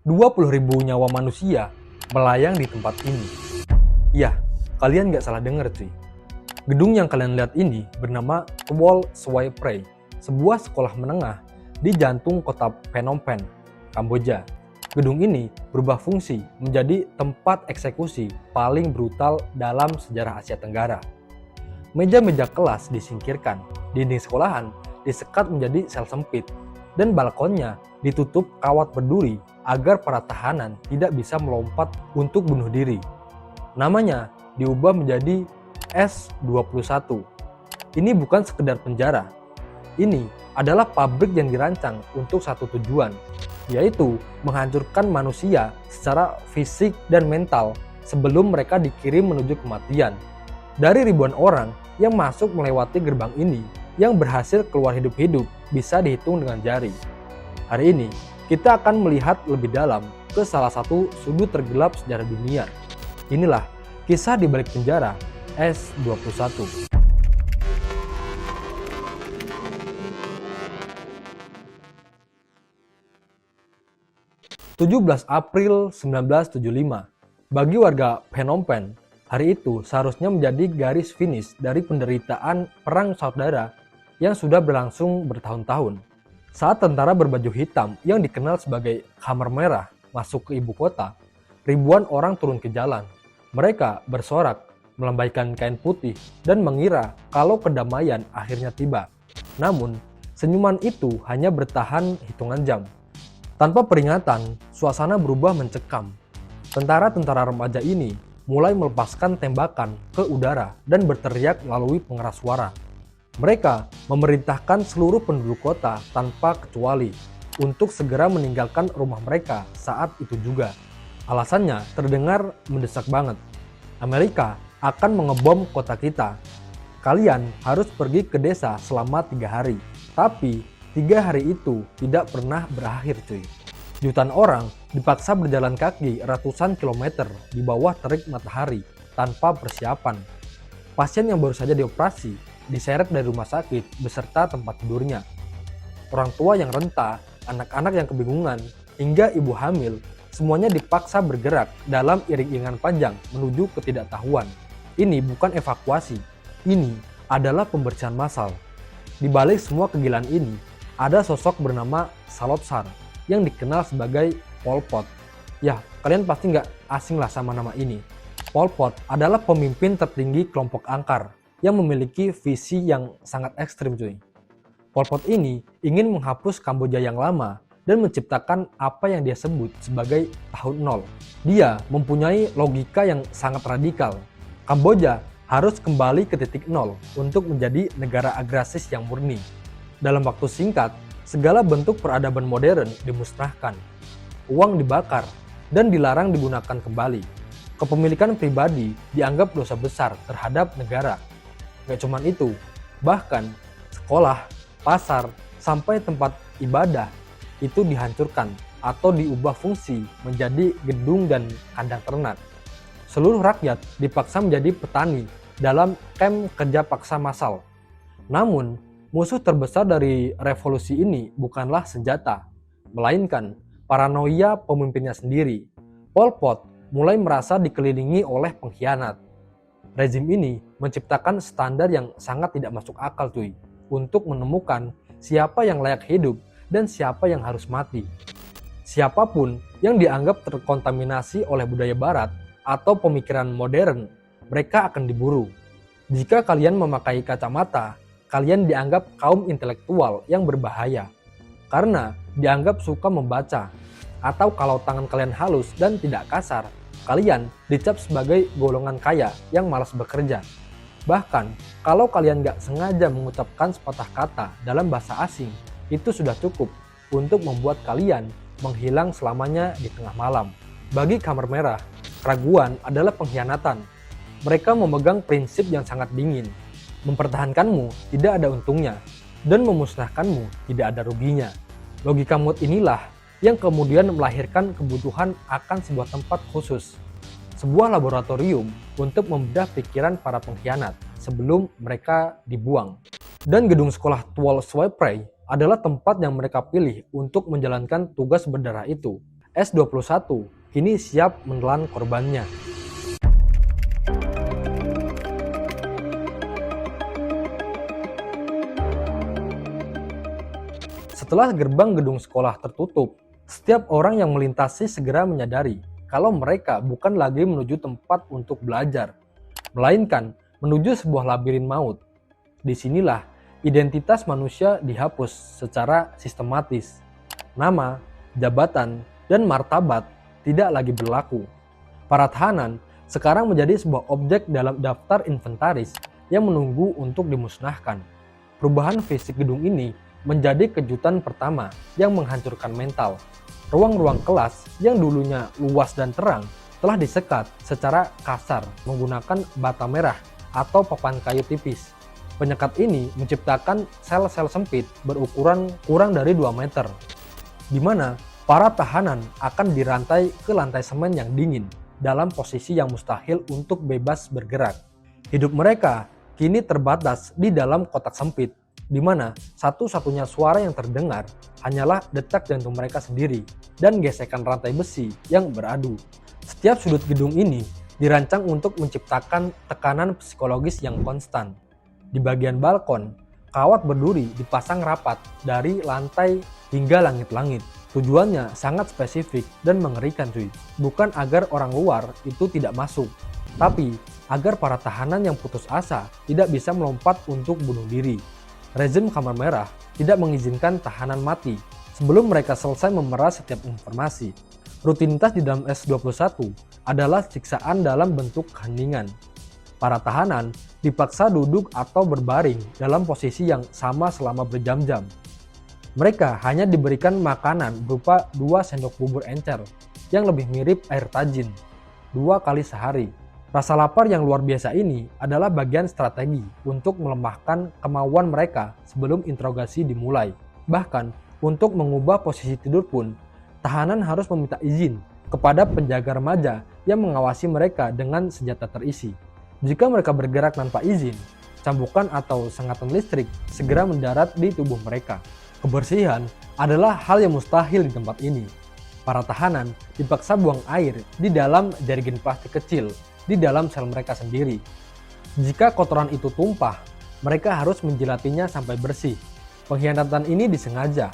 20.000 nyawa manusia melayang di tempat ini. Ya, kalian nggak salah dengar cuy. Gedung yang kalian lihat ini bernama Tuol Suai Prey, sebuah sekolah menengah di jantung kota Phnom Penh, Kamboja. Gedung ini berubah fungsi menjadi tempat eksekusi paling brutal dalam sejarah Asia Tenggara. Meja-meja kelas disingkirkan, dinding sekolahan disekat menjadi sel sempit, dan balkonnya ditutup kawat berduri agar para tahanan tidak bisa melompat untuk bunuh diri. Namanya diubah menjadi S21. Ini bukan sekedar penjara. Ini adalah pabrik yang dirancang untuk satu tujuan, yaitu menghancurkan manusia secara fisik dan mental sebelum mereka dikirim menuju kematian. Dari ribuan orang yang masuk melewati gerbang ini, yang berhasil keluar hidup-hidup bisa dihitung dengan jari. Hari ini, kita akan melihat lebih dalam ke salah satu sudut tergelap sejarah dunia. Inilah kisah di balik penjara S21. 17 April 1975. Bagi warga Phnom Penh, hari itu seharusnya menjadi garis finish dari penderitaan perang saudara yang sudah berlangsung bertahun-tahun. Saat tentara berbaju hitam yang dikenal sebagai Khmer Merah masuk ke ibu kota, ribuan orang turun ke jalan. Mereka bersorak, melambaikan kain putih, dan mengira kalau kedamaian akhirnya tiba. Namun, senyuman itu hanya bertahan hitungan jam. Tanpa peringatan, suasana berubah mencekam. Tentara-tentara remaja ini mulai melepaskan tembakan ke udara dan berteriak melalui pengeras suara. Mereka memerintahkan seluruh penduduk kota tanpa kecuali untuk segera meninggalkan rumah mereka saat itu juga. Alasannya terdengar mendesak banget. Amerika akan mengebom kota kita. Kalian harus pergi ke desa selama 3 hari. Tapi 3 hari itu tidak pernah berakhir cuy. Jutaan orang dipaksa berjalan kaki ratusan kilometer di bawah terik matahari tanpa persiapan. Pasien yang baru saja dioperasi diseret dari rumah sakit beserta tempat tidurnya. Orang tua yang renta, anak-anak yang kebingungan, hingga ibu hamil, semuanya dipaksa bergerak dalam iring-iringan panjang menuju ketidaktahuan. Ini bukan evakuasi, ini adalah pembersihan massal. Di balik semua kegilaan ini, ada sosok bernama Salotsar yang dikenal sebagai Pol Pot. Ya, kalian pasti nggak asing lah sama nama ini. Pol Pot adalah pemimpin tertinggi kelompok Angkar yang memiliki visi yang sangat ekstrim cuy. Pol Pot ini ingin menghapus Kamboja yang lama dan menciptakan apa yang dia sebut sebagai tahun nol. Dia mempunyai logika yang sangat radikal. Kamboja harus kembali ke titik nol untuk menjadi negara agrasis yang murni. Dalam waktu singkat, segala bentuk peradaban modern dimusnahkan. Uang dibakar dan dilarang digunakan kembali. Kepemilikan pribadi dianggap dosa besar terhadap negara. Gak cuman itu, bahkan sekolah, pasar, sampai tempat ibadah itu dihancurkan atau diubah fungsi menjadi gedung dan kandang ternak. Seluruh rakyat dipaksa menjadi petani dalam kamp kerja paksa massal. Namun, musuh terbesar dari revolusi ini bukanlah senjata, melainkan paranoia pemimpinnya sendiri. Pol Pot mulai merasa dikelilingi oleh pengkhianat. Rezim ini menciptakan standar yang sangat tidak masuk akal cuy, untuk menemukan siapa yang layak hidup dan siapa yang harus mati. Siapapun yang dianggap terkontaminasi oleh budaya barat atau pemikiran modern, mereka akan diburu. Jika kalian memakai kacamata, kalian dianggap kaum intelektual yang berbahaya, karena dianggap suka membaca. Atau kalau tangan kalian halus dan tidak kasar, kalian dicap sebagai golongan kaya yang malas bekerja. Bahkan, kalau kalian gak sengaja mengucapkan sepatah kata dalam bahasa asing, itu sudah cukup untuk membuat kalian menghilang selamanya di tengah malam. Bagi Khmer Merah, keraguan adalah pengkhianatan. Mereka memegang prinsip yang sangat dingin. Mempertahankanmu tidak ada untungnya, dan memusnahkanmu tidak ada ruginya. Logika mood inilah yang kemudian melahirkan kebutuhan akan sebuah tempat khusus, sebuah laboratorium untuk membedah pikiran para pengkhianat sebelum mereka dibuang. Dan gedung sekolah Tuol Suai Prey adalah tempat yang mereka pilih untuk menjalankan tugas berdarah itu. S-21 kini siap menelan korbannya. Setelah gerbang gedung sekolah tertutup, setiap orang yang melintasi segera menyadari kalau mereka bukan lagi menuju tempat untuk belajar, melainkan menuju sebuah labirin maut. Disinilah identitas manusia dihapus secara sistematis. Nama, jabatan, dan martabat tidak lagi berlaku. Para tahanan sekarang menjadi sebuah objek dalam daftar inventaris yang menunggu untuk dimusnahkan. Perubahan fisik gedung ini menjadi kejutan pertama yang menghancurkan mental. Ruang-ruang kelas yang dulunya luas dan terang telah disekat secara kasar menggunakan bata merah atau papan kayu tipis. Penyekat ini menciptakan sel-sel sempit berukuran kurang dari 2 meter, di mana para tahanan akan dirantai ke lantai semen yang dingin dalam posisi yang mustahil untuk bebas bergerak. Hidup mereka kini terbatas di dalam kotak sempit, di mana satu-satunya suara yang terdengar hanyalah detak jantung mereka sendiri dan gesekan rantai besi yang beradu. Setiap sudut gedung ini dirancang untuk menciptakan tekanan psikologis yang konstan. Di bagian balkon, kawat berduri dipasang rapat dari lantai hingga langit-langit. Tujuannya sangat spesifik dan mengerikan cuy. Bukan agar orang luar itu tidak masuk, tapi agar para tahanan yang putus asa tidak bisa melompat untuk bunuh diri. Rezim Kamar Merah tidak mengizinkan tahanan mati sebelum mereka selesai memeras setiap informasi. Rutinitas di dalam S-21 adalah siksaan dalam bentuk keheningan. Para tahanan dipaksa duduk atau berbaring dalam posisi yang sama selama berjam-jam. Mereka hanya diberikan makanan berupa 2 sendok bubur encer yang lebih mirip air tajin 2 kali sehari. Rasa lapar yang luar biasa ini adalah bagian strategi untuk melemahkan kemauan mereka sebelum interogasi dimulai. Bahkan untuk mengubah posisi tidur pun, tahanan harus meminta izin kepada penjaga remaja yang mengawasi mereka dengan senjata terisi. Jika mereka bergerak tanpa izin, cambukan atau sengatan listrik segera mendarat di tubuh mereka. Kebersihan adalah hal yang mustahil di tempat ini. Para tahanan dipaksa buang air di dalam jerigen plastik kecil di dalam sel mereka sendiri. Jika kotoran itu tumpah, mereka harus menjilatinya sampai bersih. Pengkhianatan ini disengaja.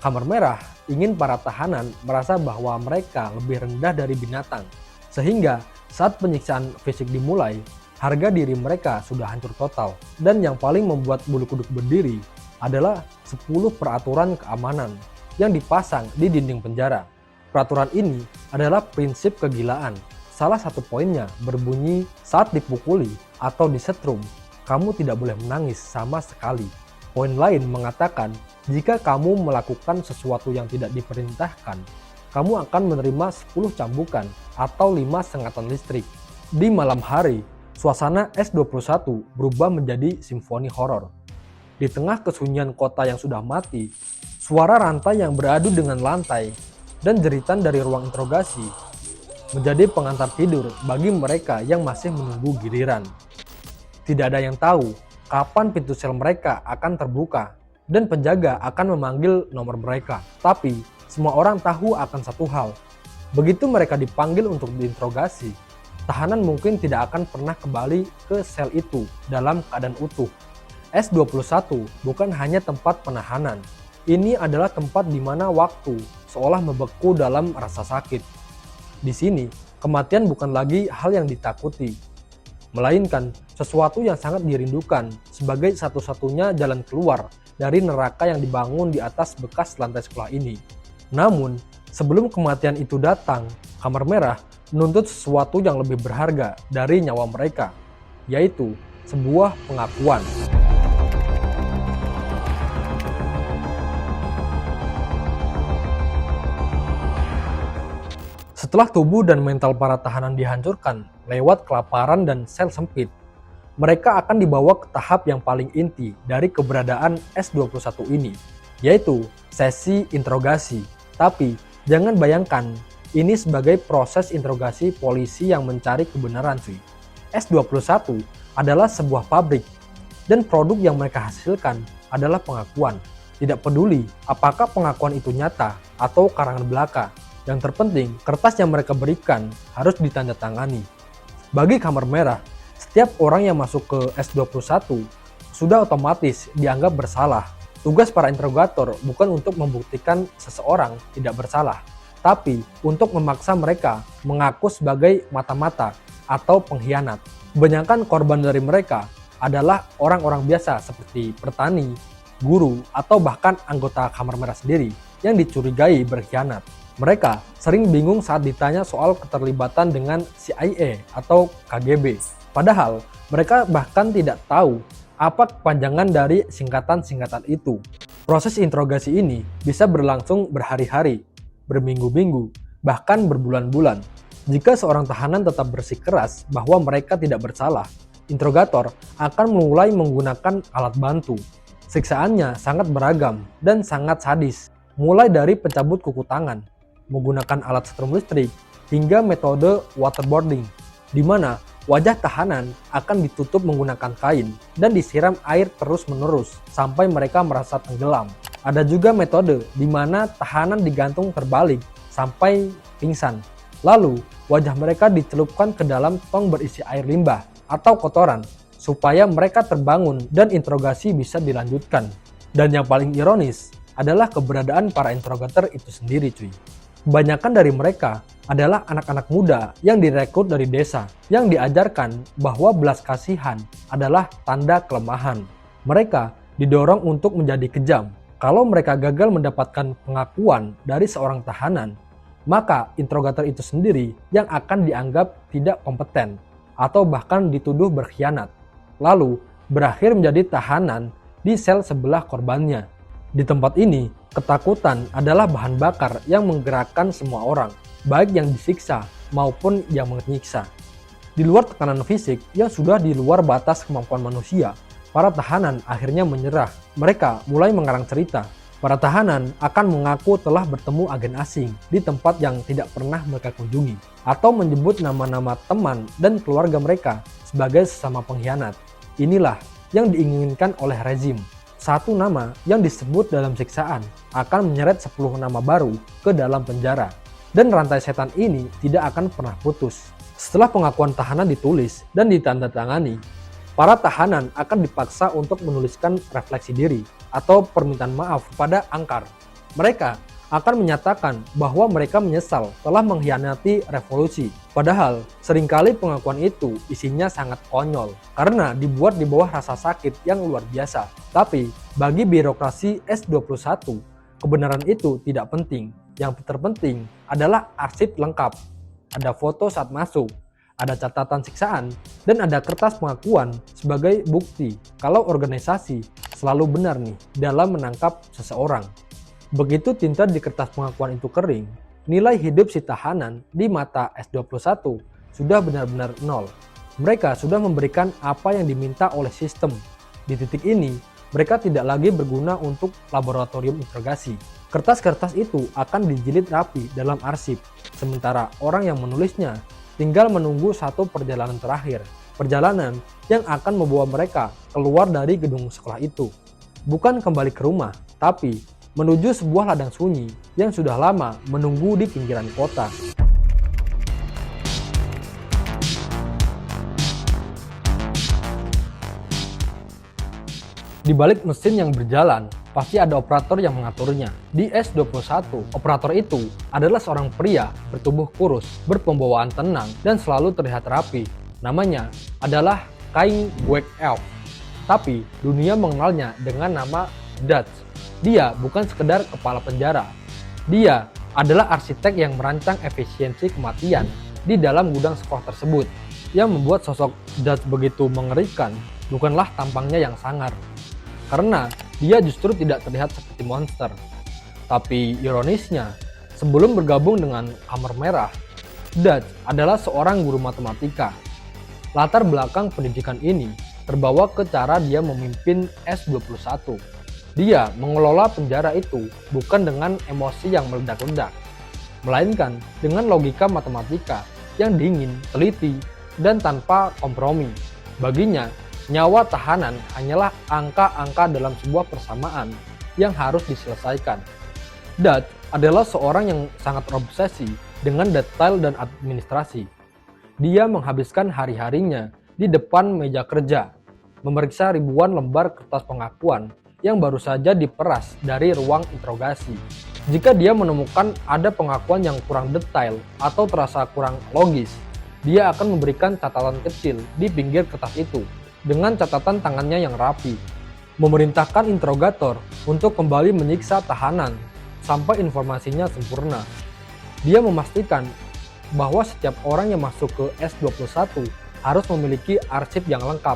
Kamar Merah ingin para tahanan merasa bahwa mereka lebih rendah dari binatang, sehingga saat penyiksaan fisik dimulai, harga diri mereka sudah hancur total. Dan yang paling membuat bulu kuduk berdiri adalah 10 peraturan keamanan yang dipasang di dinding penjara. Peraturan ini adalah prinsip kegilaan. Salah satu poinnya berbunyi, saat dipukuli atau disetrum, kamu tidak boleh menangis sama sekali. Poin lain mengatakan, jika kamu melakukan sesuatu yang tidak diperintahkan, kamu akan menerima 10 cambukan atau 5 sengatan listrik. Di malam hari, suasana S-21 berubah menjadi simfoni horor. Di tengah kesunyian kota yang sudah mati, suara rantai yang beradu dengan lantai dan jeritan dari ruang interogasi menjadi pengantar tidur bagi mereka yang masih menunggu giliran. Tidak ada yang tahu kapan pintu sel mereka akan terbuka dan penjaga akan memanggil nomor mereka. Tapi semua orang tahu akan satu hal. Begitu mereka dipanggil untuk diinterogasi, tahanan mungkin tidak akan pernah kembali ke sel itu dalam keadaan utuh. S-21 bukan hanya tempat penahanan. Ini adalah tempat di mana waktu seolah membeku dalam rasa sakit. Di sini, kematian bukan lagi hal yang ditakuti, melainkan sesuatu yang sangat dirindukan sebagai satu-satunya jalan keluar dari neraka yang dibangun di atas bekas lantai sekolah ini. Namun, sebelum kematian itu datang, Kamar Merah menuntut sesuatu yang lebih berharga dari nyawa mereka, yaitu sebuah pengakuan. Setelah tubuh dan mental para tahanan dihancurkan lewat kelaparan dan sel sempit, mereka akan dibawa ke tahap yang paling inti dari keberadaan S-21 ini, yaitu sesi interogasi. Tapi jangan bayangkan ini sebagai proses interogasi polisi yang mencari kebenaran cuy. S-21 adalah sebuah pabrik dan produk yang mereka hasilkan adalah pengakuan. Tidak peduli apakah pengakuan itu nyata atau karangan belaka. Yang terpenting, kertas yang mereka berikan harus ditandatangani. Bagi Kamar Merah, setiap orang yang masuk ke S21 sudah otomatis dianggap bersalah. Tugas para interrogator bukan untuk membuktikan seseorang tidak bersalah, tapi untuk memaksa mereka mengaku sebagai mata-mata atau pengkhianat. Kebanyakan korban dari mereka adalah orang-orang biasa seperti petani, guru, atau bahkan anggota Kamar Merah sendiri yang dicurigai berkhianat. Mereka sering bingung saat ditanya soal keterlibatan dengan CIA atau KGB. Padahal mereka bahkan tidak tahu apa kepanjangan dari singkatan-singkatan itu. Proses interogasi ini bisa berlangsung berhari-hari, berminggu-minggu, bahkan berbulan-bulan. Jika seorang tahanan tetap bersikeras bahwa mereka tidak bersalah, interrogator akan mulai menggunakan alat bantu. Siksaannya sangat beragam dan sangat sadis, mulai dari pencabut kuku tangan, menggunakan alat setrum listrik, hingga metode waterboarding, di mana wajah tahanan akan ditutup menggunakan kain dan disiram air terus-menerus sampai mereka merasa tenggelam. Ada juga metode di mana tahanan digantung terbalik sampai pingsan. Lalu, wajah mereka dicelupkan ke dalam tong berisi air limbah atau kotoran supaya mereka terbangun dan interogasi bisa dilanjutkan. Dan yang paling ironis adalah keberadaan para interrogator itu sendiri, cuy. Kebanyakan dari mereka adalah anak-anak muda yang direkrut dari desa, yang diajarkan bahwa belas kasihan adalah tanda kelemahan. Mereka didorong untuk menjadi kejam. Kalau mereka gagal mendapatkan pengakuan dari seorang tahanan, maka interrogator itu sendiri yang akan dianggap tidak kompeten atau bahkan dituduh berkhianat, lalu berakhir menjadi tahanan di sel sebelah korbannya. Di tempat ini, ketakutan adalah bahan bakar yang menggerakkan semua orang, baik yang disiksa maupun yang menyiksa. Di luar tekanan fisik yang sudah di luar batas kemampuan manusia, para tahanan akhirnya menyerah. Mereka mulai mengarang cerita. Para tahanan akan mengaku telah bertemu agen asing di tempat yang tidak pernah mereka kunjungi, atau menyebut nama-nama teman dan keluarga mereka sebagai sesama pengkhianat. Inilah yang diinginkan oleh rezim. Satu nama yang disebut dalam siksaan akan menyeret 10 nama baru ke dalam penjara. Dan rantai setan ini tidak akan pernah putus. Setelah pengakuan tahanan ditulis dan ditandatangani, para tahanan akan dipaksa untuk menuliskan refleksi diri atau permintaan maaf kepada Angkar. Mereka akan menyatakan bahwa mereka menyesal telah mengkhianati revolusi. Padahal seringkali pengakuan itu isinya sangat konyol karena dibuat di bawah rasa sakit yang luar biasa. Tapi bagi birokrasi S21, kebenaran itu tidak penting. Yang terpenting adalah arsip lengkap. Ada foto saat masuk, ada catatan siksaan, dan ada kertas pengakuan sebagai bukti kalau organisasi selalu benar nih dalam menangkap seseorang. Begitu tinta di kertas pengakuan itu kering, nilai hidup si tahanan di mata S21 sudah benar-benar nol. Mereka sudah memberikan apa yang diminta oleh sistem. Di titik ini, mereka tidak lagi berguna untuk laboratorium interogasi. Kertas-kertas itu akan dijilid rapi dalam arsip, sementara orang yang menulisnya tinggal menunggu satu perjalanan terakhir. Perjalanan yang akan membawa mereka keluar dari gedung sekolah itu. Bukan kembali ke rumah, tapi menuju sebuah ladang sunyi yang sudah lama menunggu di pinggiran kota. Di balik mesin yang berjalan, pasti ada operator yang mengaturnya. Di S21, operator itu adalah seorang pria bertubuh kurus, berpembawaan tenang, dan selalu terlihat rapi. Namanya adalah Kain Guek Elf. Tapi dunia mengenalnya dengan nama Dutch. Dia bukan sekedar kepala penjara. Dia adalah arsitek yang merancang efisiensi kematian di dalam gudang sekolah tersebut. Yang membuat sosok Dutch begitu mengerikan bukanlah tampangnya yang sangar, karena dia justru tidak terlihat seperti monster. Tapi ironisnya, sebelum bergabung dengan Kamar Merah, Dutch adalah seorang guru matematika. Latar belakang pendidikan ini terbawa ke cara dia memimpin S21. Dia mengelola penjara itu bukan dengan emosi yang meledak-ledak, melainkan dengan logika matematika yang dingin, teliti, dan tanpa kompromi. Baginya, nyawa tahanan hanyalah angka-angka dalam sebuah persamaan yang harus diselesaikan. Dutch adalah seorang yang sangat obsesi dengan detail dan administrasi. Dia menghabiskan hari-harinya di depan meja kerja, memeriksa ribuan lembar kertas pengakuan yang baru saja diperas dari ruang interogasi. Jika dia menemukan ada pengakuan yang kurang detail atau terasa kurang logis, dia akan memberikan catatan kecil di pinggir kertas itu dengan catatan tangannya yang rapi. Memerintahkan interrogator untuk kembali menyiksa tahanan sampai informasinya sempurna. Dia memastikan bahwa setiap orang yang masuk ke S21 harus memiliki arsip yang lengkap,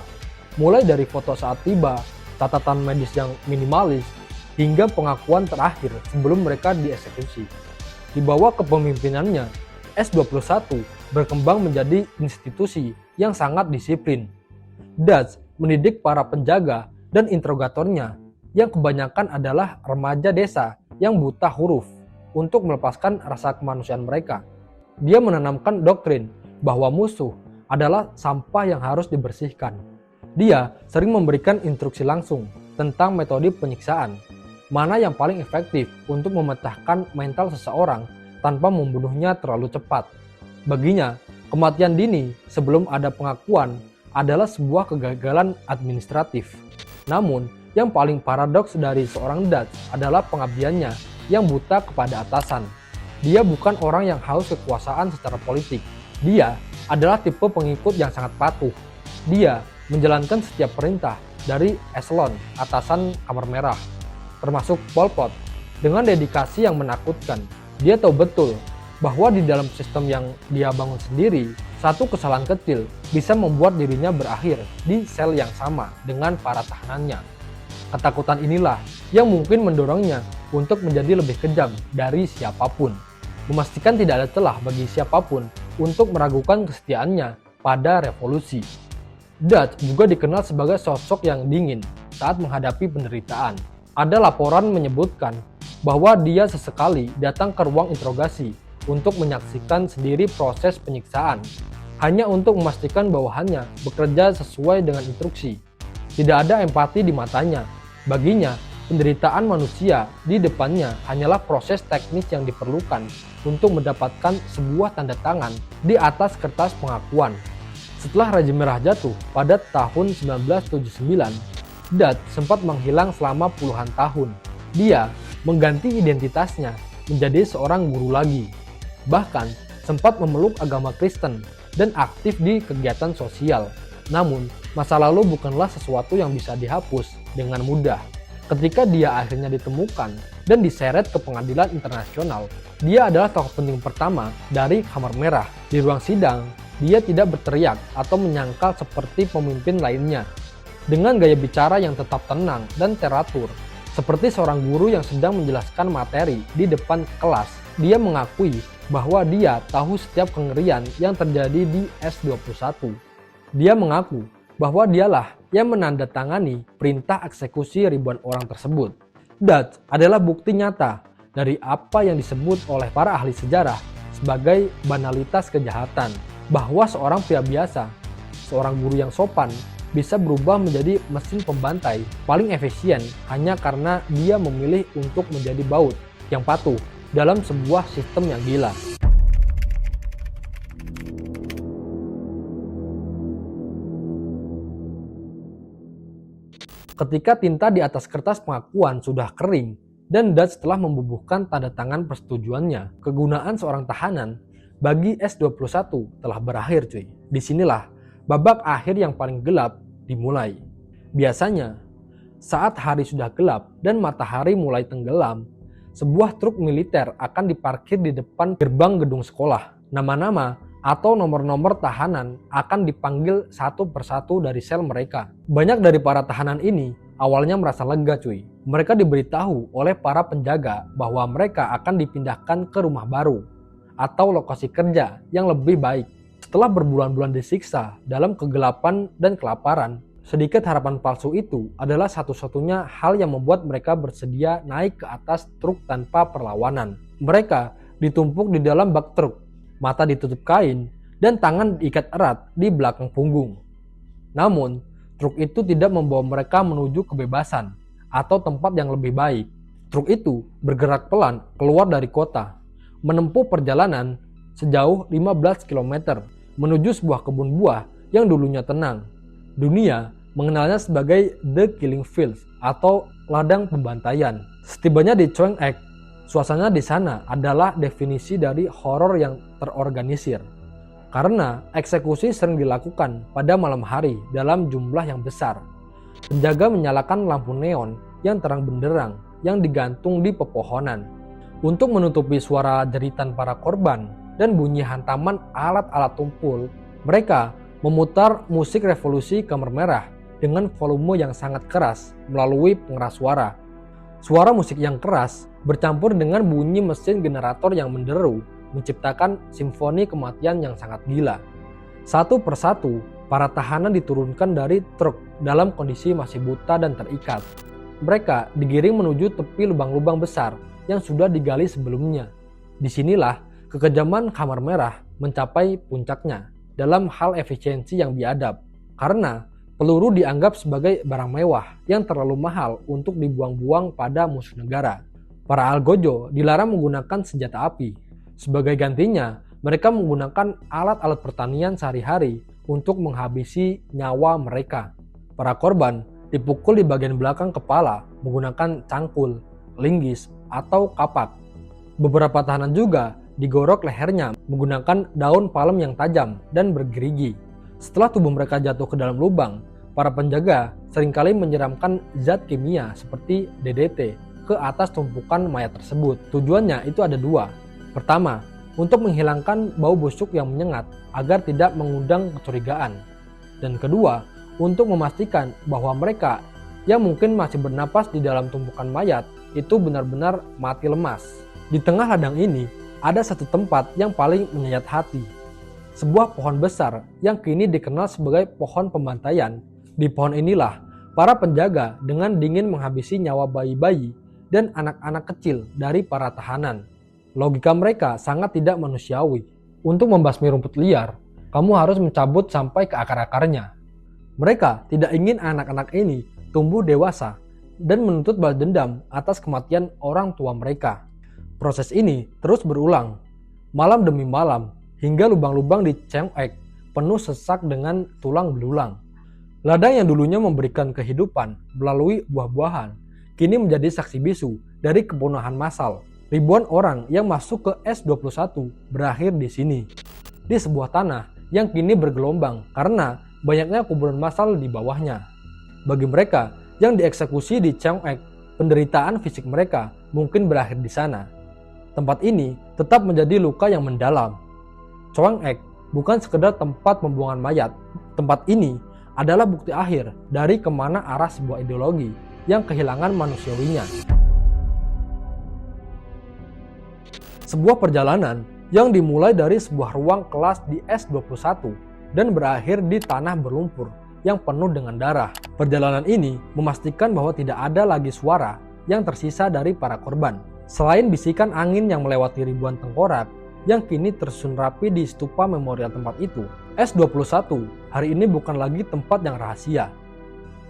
mulai dari foto saat tiba, catatan medis yang minimalis, hingga pengakuan terakhir sebelum mereka dieksekusi. Di bawah kepemimpinannya, S21 berkembang menjadi institusi yang sangat disiplin. Dutch mendidik para penjaga dan interrogatornya yang kebanyakan adalah remaja desa yang buta huruf untuk melepaskan rasa kemanusiaan mereka. Dia menanamkan doktrin bahwa musuh adalah sampah yang harus dibersihkan. Dia sering memberikan instruksi langsung tentang metode penyiksaan, mana yang paling efektif untuk memecahkan mental seseorang tanpa membunuhnya terlalu cepat. Baginya, kematian dini sebelum ada pengakuan adalah sebuah kegagalan administratif. Namun, yang paling paradoks dari seorang Dutch adalah pengabdiannya yang buta kepada atasan. Dia bukan orang yang haus kekuasaan secara politik. Dia adalah tipe pengikut yang sangat patuh. Dia menjalankan setiap perintah dari eselon atasan Kamar Merah, termasuk Pol Pot, dengan dedikasi yang menakutkan. Dia tahu betul bahwa di dalam sistem yang dia bangun sendiri, satu kesalahan kecil bisa membuat dirinya berakhir di sel yang sama dengan para tahanannya. Ketakutan inilah yang mungkin mendorongnya untuk menjadi lebih kejam dari siapapun, memastikan tidak ada celah bagi siapapun untuk meragukan kesetiaannya pada revolusi. Dutch juga dikenal sebagai sosok yang dingin saat menghadapi penderitaan. Ada laporan menyebutkan bahwa dia sesekali datang ke ruang interogasi untuk menyaksikan sendiri proses penyiksaan, hanya untuk memastikan bawahannya bekerja sesuai dengan instruksi. Tidak ada empati di matanya. Baginya, penderitaan manusia di depannya hanyalah proses teknis yang diperlukan untuk mendapatkan sebuah tanda tangan di atas kertas pengakuan. Setelah Rejim Merah jatuh pada tahun 1979, Dutch sempat menghilang selama puluhan tahun. Dia mengganti identitasnya menjadi seorang guru lagi. Bahkan sempat memeluk agama Kristen dan aktif di kegiatan sosial. Namun, masa lalu bukanlah sesuatu yang bisa dihapus dengan mudah. Ketika dia akhirnya ditemukan dan diseret ke pengadilan internasional, dia adalah tokoh penting pertama dari Kamar Merah. Di ruang sidang, dia tidak berteriak atau menyangkal seperti pemimpin lainnya. Dengan gaya bicara yang tetap tenang dan teratur, seperti seorang guru yang sedang menjelaskan materi di depan kelas, dia mengakui bahwa dia tahu setiap kengerian yang terjadi di S21. Dia mengaku bahwa dialah yang menandatangani perintah eksekusi ribuan orang tersebut. Dutch adalah bukti nyata dari apa yang disebut oleh para ahli sejarah sebagai banalitas kejahatan, bahwa seorang pria biasa, seorang guru yang sopan, bisa berubah menjadi mesin pembantai paling efisien hanya karena dia memilih untuk menjadi baut yang patuh dalam sebuah sistem yang gila. Ketika tinta di atas kertas pengakuan sudah kering dan Dutch telah membubuhkan tanda tangan persetujuannya, kegunaan seorang tahanan bagi S21 telah berakhir cuy. Disinilah babak akhir yang paling gelap dimulai. Biasanya, saat hari sudah gelap dan matahari mulai tenggelam, sebuah truk militer akan diparkir di depan gerbang gedung sekolah. Nama-nama atau nomor-nomor tahanan akan dipanggil satu persatu dari sel mereka. Banyak dari para tahanan ini awalnya merasa lega cuy. Mereka diberitahu oleh para penjaga bahwa mereka akan dipindahkan ke rumah baru atau lokasi kerja yang lebih baik. Setelah berbulan-bulan disiksa dalam kegelapan dan kelaparan, sedikit harapan palsu itu adalah satu-satunya hal yang membuat mereka bersedia naik ke atas truk tanpa perlawanan. Mereka ditumpuk di dalam bak truk, mata ditutup kain, dan tangan diikat erat di belakang punggung. Namun, truk itu tidak membawa mereka menuju kebebasan atau tempat yang lebih baik. Truk itu bergerak pelan keluar dari kota, menempuh perjalanan sejauh 15 km menuju sebuah kebun buah yang dulunya tenang. Dunia mengenalnya sebagai The Killing Fields atau ladang pembantaian. Setibanya di Choeng Ek, suasana di sana adalah definisi dari horor yang terorganisir. Karena eksekusi sering dilakukan pada malam hari dalam jumlah yang besar. Penjaga menyalakan lampu neon yang terang benderang yang digantung di pepohonan. Untuk menutupi suara jeritan para korban dan bunyi hantaman alat-alat tumpul, mereka memutar musik revolusi Khmer Merah dengan volume yang sangat keras melalui pengeras suara. Suara musik yang keras bercampur dengan bunyi mesin generator yang menderu, menciptakan simfoni kematian yang sangat gila. Satu persatu, para tahanan diturunkan dari truk dalam kondisi masih buta dan terikat. Mereka digiring menuju tepi lubang-lubang besar yang sudah digali sebelumnya. Disinilah kekejaman Khmer Merah mencapai puncaknya dalam hal efisiensi yang biadab, karena peluru dianggap sebagai barang mewah yang terlalu mahal untuk dibuang-buang pada musuh negara. Para algojo dilarang menggunakan senjata api. Sebagai gantinya, mereka menggunakan alat-alat pertanian sehari-hari untuk menghabisi nyawa mereka. Para korban dipukul di bagian belakang kepala menggunakan cangkul, linggis, atau kapak. Beberapa tahanan juga digorok lehernya menggunakan daun palem yang tajam dan bergerigi. Setelah tubuh mereka jatuh ke dalam lubang, para penjaga seringkali menyiramkan zat kimia seperti DDT ke atas tumpukan mayat tersebut. Tujuannya itu ada dua. Pertama, untuk menghilangkan bau busuk yang menyengat agar tidak mengundang kecurigaan. Dan kedua, untuk memastikan bahwa mereka yang mungkin masih bernapas di dalam tumpukan mayat itu benar-benar mati lemas. Di tengah ladang ini, ada satu tempat yang paling menyayat hati. Sebuah pohon besar yang kini dikenal sebagai pohon pembantaian. Di pohon inilah, para penjaga dengan dingin menghabisi nyawa bayi-bayi dan anak-anak kecil dari para tahanan. Logika mereka sangat tidak manusiawi. Untuk membasmi rumput liar, kamu harus mencabut sampai ke akar-akarnya. Mereka tidak ingin anak-anak ini tumbuh dewasa dan menuntut balas dendam atas kematian orang tua mereka. Proses ini terus berulang, malam demi malam, hingga lubang-lubang di Choeng Ek penuh sesak dengan tulang belulang. Ladang yang dulunya memberikan kehidupan melalui buah-buahan, kini menjadi saksi bisu dari kepunahan massal. Ribuan orang yang masuk ke S21 berakhir di sini, di sebuah tanah yang kini bergelombang karena banyaknya kuburan massal di bawahnya. Bagi mereka yang dieksekusi di Choeng Ek, penderitaan fisik mereka mungkin berakhir di sana. Tempat ini tetap menjadi luka yang mendalam. Choeng Ek bukan sekedar tempat pembuangan mayat. Tempat ini adalah bukti akhir dari kemana arah sebuah ideologi yang kehilangan manusiawinya. Sebuah perjalanan yang dimulai dari sebuah ruang kelas di S21 dan berakhir di tanah berlumpur yang penuh dengan darah. Perjalanan ini memastikan bahwa tidak ada lagi suara yang tersisa dari para korban. Selain bisikan angin yang melewati ribuan tengkorak yang kini tersusun rapi di stupa memorial tempat itu, S21 hari ini bukan lagi tempat yang rahasia.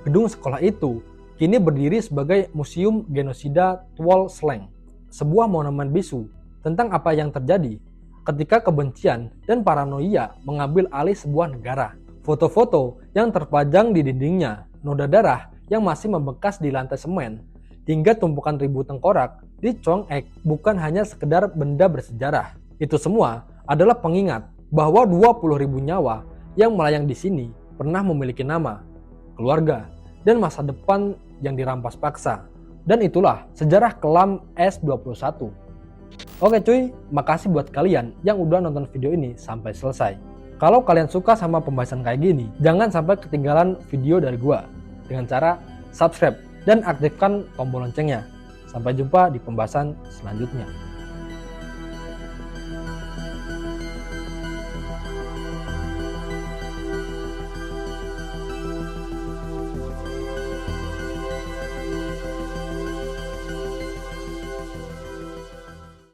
Gedung sekolah itu kini berdiri sebagai Museum Genosida Tuol Sleng, sebuah monumen bisu tentang apa yang terjadi ketika kebencian dan paranoia mengambil alih sebuah negara. Foto-foto yang terpajang di dindingnya, noda darah yang masih membekas di lantai semen, hingga tumpukan ribu tengkorak di Choeng Ek bukan hanya sekedar benda bersejarah. Itu semua adalah pengingat bahwa 20.000 nyawa yang melayang di sini pernah memiliki nama, keluarga, dan masa depan yang dirampas paksa. Dan itulah sejarah kelam S21. Oke cuy, makasih buat kalian yang udah nonton video ini sampai selesai. Kalau kalian suka sama pembahasan kayak gini, jangan sampai ketinggalan video dari gua dengan cara subscribe dan aktifkan tombol loncengnya. Sampai jumpa di pembahasan selanjutnya.